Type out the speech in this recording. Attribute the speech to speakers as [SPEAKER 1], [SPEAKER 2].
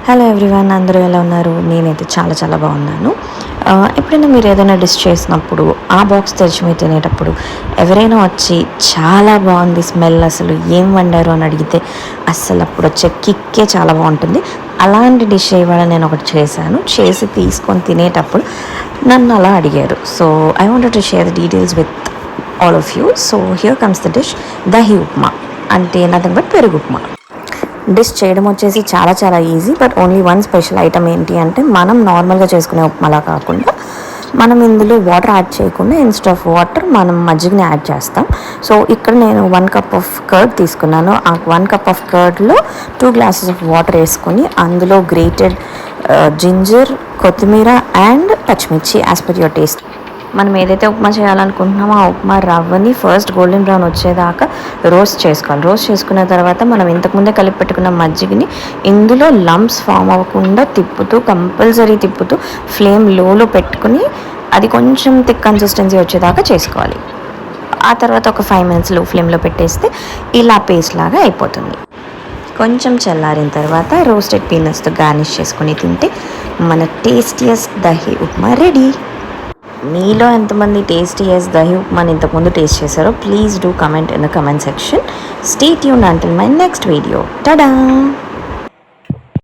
[SPEAKER 1] Hello everyone, అందరూ ఎలా ఉన్నారు? నేనైతే చాలా చాలా బాగున్నాను. ఎప్పుడైనా మీరు ఏదైనా డిష్ చేసినప్పుడు ఆ బాక్స్ తెరిచి మీరు తినేటప్పుడు ఎవరైనా వచ్చి చాలా బాగుంది స్మెల్, అసలు ఏం వండారు అని అడిగితే అస్సలు అప్పుడు వచ్చే కిక్కే చాలా బాగుంటుంది. అలాంటి డిష్ ఇవాళ నేను ఒకటి చేసి తీసుకొని తినేటప్పుడు నన్ను అలా అడిగారు. So I wanted to share the details with all of you. So here comes the dish, dahi upma. అంటే నథింగ్ బట్ పెరుగు ఉప్మా. డిష్ చేయడం వచ్చేసి చాలా చాలా easy. But only one special item ఏంటి అంటే, మనం నార్మల్గా చేసుకునే ఉప్మాలా కాకుండా మనం ఇందులో వాటర్ యాడ్ చేయకుండా ఇన్స్టెడ్ ఆఫ్ వాటర్ మనం మజ్జిగని యాడ్ చేస్తాం. సో ఇక్కడ నేను 1 కప్ ఆఫ్ కర్డ్ తీసుకున్నాను. ఆ 1 కప్ ఆఫ్ కర్డ్లో 2 గ్లాసెస్ ఆఫ్ వాటర్ వేసుకొని అందులో గ్రేటెడ్ జింజర్, కొత్తిమీర అండ్ పచ్చిమిర్చి యాజ్ పర్ యువర్ టేస్ట్. మనం ఏదైతే ఉప్మా చేయాలనుకుంటున్నామో ఆ ఉప్మా రవ్వని ఫస్ట్ గోల్డెన్ బ్రౌన్ వచ్చేదాకా రోస్ట్ చేసుకోవాలి. రోస్ట్ చేసుకున్న తర్వాత మనం ఇంతకుముందే కలిపి పెట్టుకున్న మజ్జిగని ఇందులో లంప్స్ ఫామ్ అవ్వకుండా కంపల్సరీ తిప్పుతూ ఫ్లేమ్ లోలో పెట్టుకుని అది కొంచెం థిక్ కన్సిస్టెన్సీ వచ్చేదాకా చేసుకోవాలి. ఆ తర్వాత ఒక 5 minutes లో ఫ్లేమ్లో పెట్టేస్తే ఇలా పేస్ట్ లాగా అయిపోతుంది. కొంచెం చల్లారిన తర్వాత రోస్టెడ్ పీనట్స్తో గార్నిష్ చేసుకొని తింటే మన టేస్టియస్ట్ దహి ఉప్మా రెడీ. మీలో ఎంతమంది టేస్టీయెస్ట్ దహి ఉప్మాని ఇంతకుముందు టేస్ట్ చేశారో please do comment in the comment section. Stay tuned until my next video. Ta-da.